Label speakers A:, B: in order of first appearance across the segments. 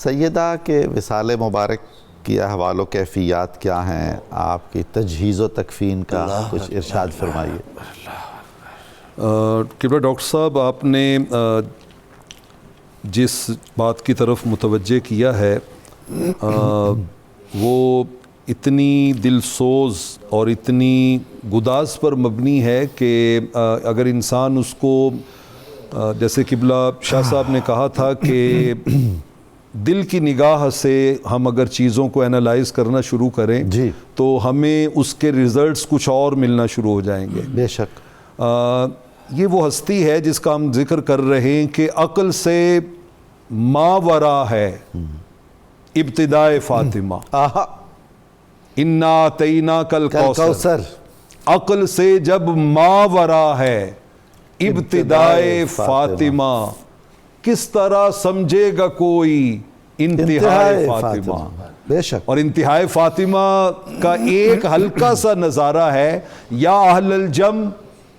A: سیدہ کے وصال مبارک کی احوال و کیفیات کیا ہیں؟ آپ کی تجہیز و تکفین کا کچھ ارشاد فرمائیے۔
B: قبلہ ڈاکٹر صاحب، آپ نے جس بات کی طرف متوجہ کیا ہے وہ اتنی دل سوز اور اتنی گداز پر مبنی ہے کہ اگر انسان اس کو جیسے قبلہ شاہ صاحب نے کہا تھا کہ دل کی نگاہ سے ہم اگر چیزوں کو اینالائز کرنا شروع کریں تو ہمیں اس کے ریزلٹس کچھ اور ملنا شروع ہو جائیں گے۔
A: بے شک
B: یہ وہ ہستی ہے جس کا ہم ذکر کر رہے ہیں کہ عقل سے ماورا ہے ابتدائے فاطمہ، انا اعطیناک الکوثر، عقل سے جب ماورا ہے ابتدائے فاطمہ، کس طرح سمجھے گا کوئی انتہائے فاطمہ۔
A: بے شک۔
B: اور انتہائے فاطمہ کا ایک ہلکا سا نظارہ ہے، یا اہل الجم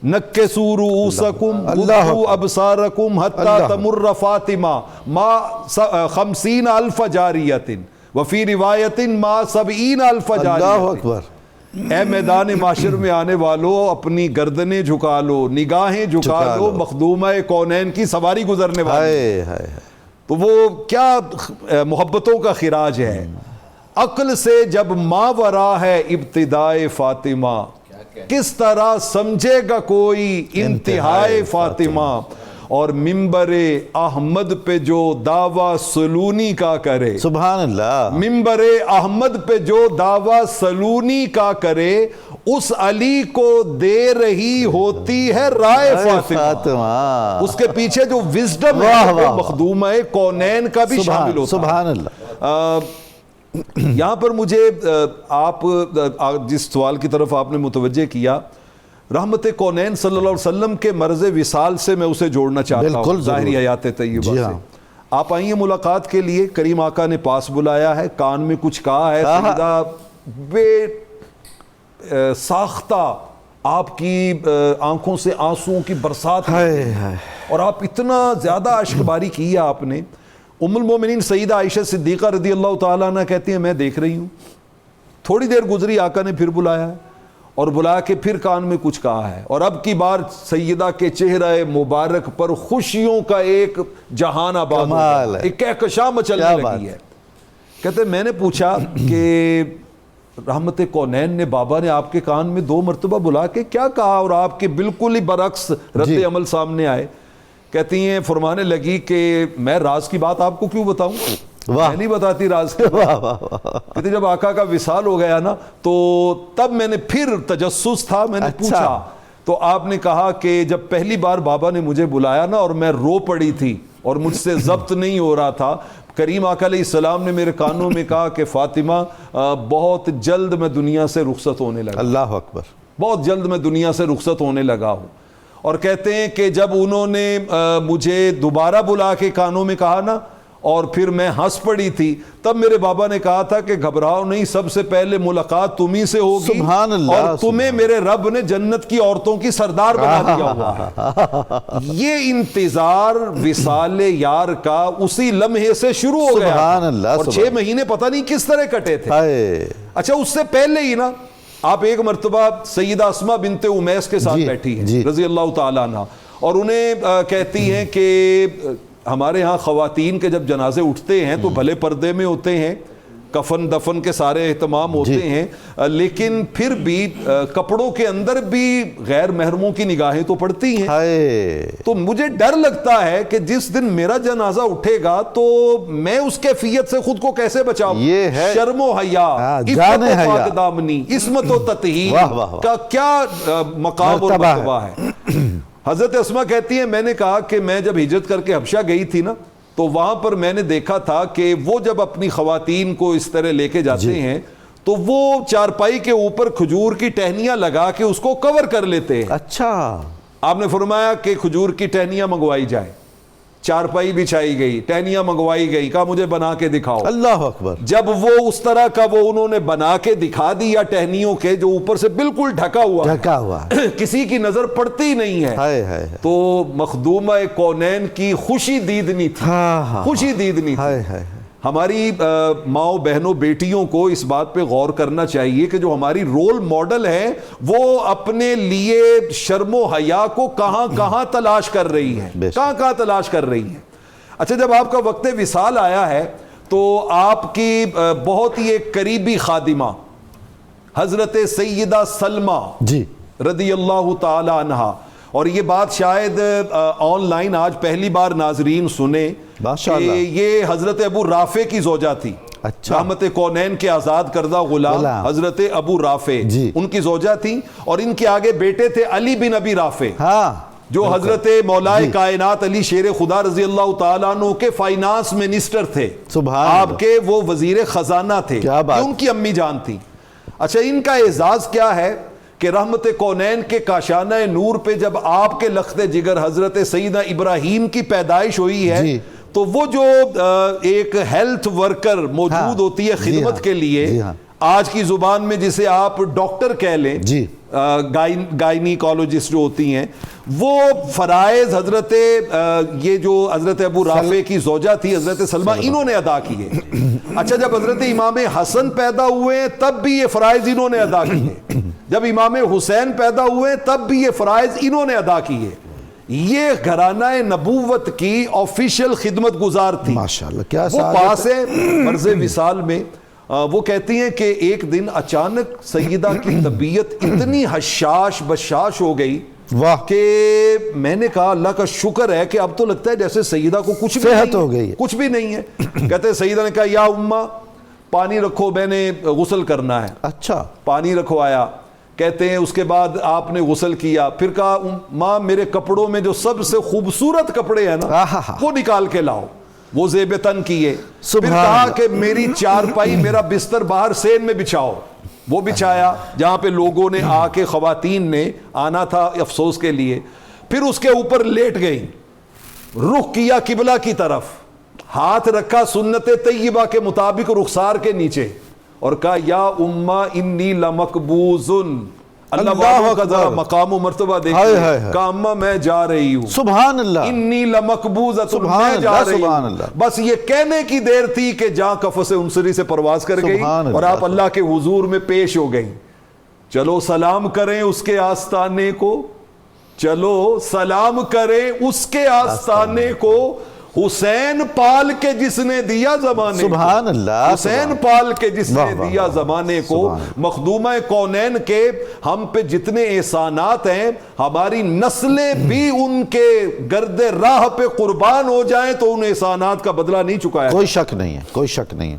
B: نکسوا رؤوسکم غضوا ابصارکم حتی تمر فاطمہ ما 50,000 جاریۃ وفی روایت ما 70,000 جاریۃ۔
A: اللہ اکبر۔
B: اے میدان معاشر میں آنے والو، اپنی گردنیں جھکا لو، نگاہیں جھکا لو، مخدومہ کونین کی سواری گزرنے والی۔ تو وہ کیا محبتوں کا خراج ہے۔ عقل سے جب ماورا ہے ابتدائے فاطمہ، کس طرح سمجھے گا کوئی انتہائے فاطمہ۔ اور ممبر احمد پہ جو دعویٰ سلونی کا کرے،
A: سبحان اللہ،
B: ممبر احمد پہ جو دعویٰ سلونی کا کرے، اس علی کو دے رہی ہوتی ہے رائے فاطمہ۔ اس کے پیچھے جو وزڈم ہے وہ مخدومہ کونین کا بھی شامل ہوتا ہے۔
A: سبحان اللہ۔
B: یہاں پر مجھے آپ جس سوال کی طرف آپ نے متوجہ کیا، رحمت کونین صلی اللہ علیہ وسلم کے مرض وصال سے میں اسے جوڑنا چاہتا ہوں، ظاہری حیات طیبہ سے۔ آپ آئیے ملاقات کے لیے، کریم آقا نے پاس بلایا ہے، کان میں کچھ کہا ہے، سیدہ بے ساختہ آپ کی آنکھوں سے آنسوؤں کی برسات، اور آپ اتنا زیادہ اشک باری کی ہے آپ نے۔ ام المومنین سیدہ عائشہ صدیقہ رضی اللہ تعالیٰ عنہ کہتی ہیں میں دیکھ رہی ہوں۔ تھوڑی دیر گزری، آقا نے پھر بلایا ہے، اور بلا کے پھر کان میں کچھ کہا ہے، اور اب کی بار سیدہ کے چہرہ مبارک پر خوشیوں کا ایک جہان آباد ہو گیا، ایک کہکشاں مچلنے لگی ہے۔ کہتے میں نے پوچھا کہ رحمت کونین نے، بابا نے آپ کے کان میں 2 مرتبہ بلا کے کیا کہا، اور آپ کے بالکل ہی برعکس رد عمل سامنے آئے۔ کہتی ہیں، فرمانے لگی کہ میں راز کی بات آپ کو کیوں بتاؤں، میں نہیں بتاتی راز کی بات۔ کہتے جب آقا کا وصال ہو گیا نا تو تب میں نے پھر تجسس تھا، میں نے پوچھا تو آپ نے کہا کہ جب پہلی بار بابا نے مجھے بلایا نا اور میں رو پڑی تھی اور مجھ سے ضبط نہیں ہو رہا تھا، کریم آقا علیہ السلام نے میرے کانوں میں کہا کہ فاطمہ بہت جلد میں دنیا سے رخصت ہونے لگا۔
A: اللہ اکبر۔
B: بہت جلد میں دنیا سے رخصت ہونے لگا ہوں۔ اور کہتے ہیں کہ جب انہوں نے مجھے دوبارہ بلا کے کانوں میں کہا نا، اور پھر میں ہنس پڑی تھی، تب میرے بابا نے کہا تھا کہ گھبراؤ نہیں، سب سے پہلے ملاقات تمہیں سے ہوگی،
A: سبحان اللہ،
B: اور تمہیں میرے رب نے جنت کی عورتوں کی سردار بنا دیا ہوا ہے۔ یہ انتظار وصال یار کا اسی لمحے سے شروع ہو گیا،
A: سبحان اللہ،
B: اور 6 مہینے پتہ نہیں کس طرح کٹے تھے۔ اچھا، اس سے پہلے ہی نا آپ ایک مرتبہ سیدہ اسماء بنت امیس کے ساتھ بیٹھی ہیں رضی اللہ تعالیٰ عنہ، اور انہیں کہتی ہیں کہ ہمارے ہاں خواتین کے جب جنازے اٹھتے ہیں تو بھلے پردے میں ہوتے ہیں، کفن دفن کے سارے اہتمام ہوتے ہیں، لیکن پھر بھی کپڑوں کے اندر بھی غیر محرموں کی نگاہیں تو پڑتی ہیں۔ تو مجھے ڈر لگتا ہے کہ جس دن میرا جنازہ اٹھے گا تو میں اس کیفیت سے خود کو کیسے بچاؤں۔ شرم و حیا، عفت و پاک دامنی، عصمت و تطہیر کا کیا مقام اور مرتبہ ہے۔ حضرت اسماء کہتی ہیں میں نے کہا کہ میں جب ہجرت کر کے حبشہ گئی تھی نا تو وہاں پر میں نے دیکھا تھا کہ وہ جب اپنی خواتین کو اس طرح لے کے جاتے ہیں تو وہ چارپائی کے اوپر کھجور کی ٹہنیاں لگا کے اس کو کور کر لیتے ہیں۔
A: اچھا،
B: آپ نے فرمایا کہ کھجور کی ٹہنیاں منگوائی جائیں، چارپائی بچھائی گئی، ٹہنیاں منگوائی گئی، کہا مجھے بنا کے دکھاؤ۔
A: اللہ اکبر۔
B: جب وہ اس طرح کا وہ انہوں نے بنا کے دکھا دیا ٹہنیوں کے، جو اوپر سے بالکل ڈھکا ہوا کسی کی نظر پڑتی نہیں ہے، تو مخدومہ کونین کی خوشی دیدنی تھی، خوشی دیدنی تھی۔ ہماری ماؤں بہنوں بیٹیوں کو اس بات پہ غور کرنا چاہیے کہ جو ہماری رول ماڈل ہے وہ اپنے لیے شرم و حیا کو کہاں کہاں تلاش کر رہی ہیں، کہاں کہاں تلاش کر رہی ہیں۔ اچھا، جب آپ کا وقت وصال آیا ہے تو آپ کی بہت ہی ایک قریبی خادمہ حضرت سیدہ سلمہ
A: جی
B: رضی اللہ تعالی عنہا، اور یہ بات شاید آن لائن آج پہلی بار ناظرین سنیں کہ یہ حضرت ابو رافع کی زوجہ تھی، رحمت کونین کے آزاد کردہ غلام حضرت ابو رافع ان کی زوجہ تھی، اور ان کے آگے بیٹے تھے علی بن ابی رافع جو حضرت مولا کائنات علی شیر خدا رضی اللہ تعالیٰ عنہ کے فائنانس منسٹر تھے، آپ کے وہ وزیر خزانہ تھے، ان کی امی جان تھی۔ اچھا، ان کا اعزاز کیا ہے کہ رحمت کونین کے کاشانہ نور پہ جب آپ کے لخت جگر حضرت سیدہ ابراہیم کی پیدائش ہوئی ہے تو وہ جو ایک ہیلتھ ورکر موجود ہوتی ہے خدمت کے لیے، آج کی زبان میں جسے آپ ڈاکٹر کہہ لیں، گائنیکالوجسٹ جو ہوتی ہیں، وہ فرائض حضرت یہ جو حضرت ابو رافع کی زوجہ تھی حضرت سلمہ انہوں نے ادا کیے۔ اچھا، جب حضرت امام حسن پیدا ہوئے تب بھی یہ فرائض انہوں نے ادا کیے، جب امام حسین پیدا ہوئے تب بھی یہ فرائض انہوں نے ادا کیے۔ یہ گھرانہ نبوت کی آفیشیل خدمت گزار تھی،
A: ماشاءاللہ، کیا
B: وہ پاس ہے مرز وصال میں۔ وہ کہتی ہیں کہ ایک دن اچانک سیدہ کی طبیعت اتنی حشاش بشاش ہو گئی کہ میں نے کہا اللہ کا شکر ہے کہ اب تو لگتا ہے جیسے سیدہ کو کچھ بھی
A: صحت ہو گئی،
B: کچھ بھی نہیں ہے۔ کہتے ہیں سیدہ نے کہا یا اماں پانی رکھو، میں نے غسل کرنا ہے۔
A: اچھا،
B: پانی رکھوایا، کہتے ہیں اس کے بعد آپ نے غسل کیا، پھر کہا ماں میرے کپڑوں میں جو سب سے خوبصورت کپڑے ہیں نا وہ نکال کے لاؤ، وہ زیب تن کیے۔ پھر کہا کہ میری چارپائی، میرا بستر باہر سین میں بچھاؤ، وہ بچھایا جہاں پہ لوگوں نے آ کے خواتین نے آنا تھا افسوس کے لیے۔ پھر اس کے اوپر لیٹ گئی، رخ کیا قبلہ کی طرف، ہاتھ رکھا سنت طیبہ کے مطابق رخسار کے نیچے، اور کہا یا اماں انی لمقبوضن، اللہ والوں کا ذرا مقام و مرتبہ دیکھیں، کہا اماں میں جا رہی ہوں،
A: سبحان اللہ،
B: انی لمقبوضۃ، میں جا رہی ہوں۔ بس یہ کہنے کی دیر تھی کہ جہاں قفس انصری سے پرواز کر گئی اور آپ اللہ کے حضور میں پیش ہو گئی۔ چلو سلام کریں اس کے آستانے کو، چلو سلام کریں اس کے آستانے کو، حسین پال کے جس نے دیا زمانے کو،
A: سبحان اللہ،
B: حسین پال کے جس نے دیا زمانے کو، مخدومہ کونین کے ہم پہ جتنے احسانات ہیں، ہماری نسلیں بھی ان کے گرد راہ پہ قربان ہو جائیں تو ان احسانات کا بدلہ نہیں چکایا۔
A: کوئی شک نہیں ہے، کوئی شک نہیں ہے۔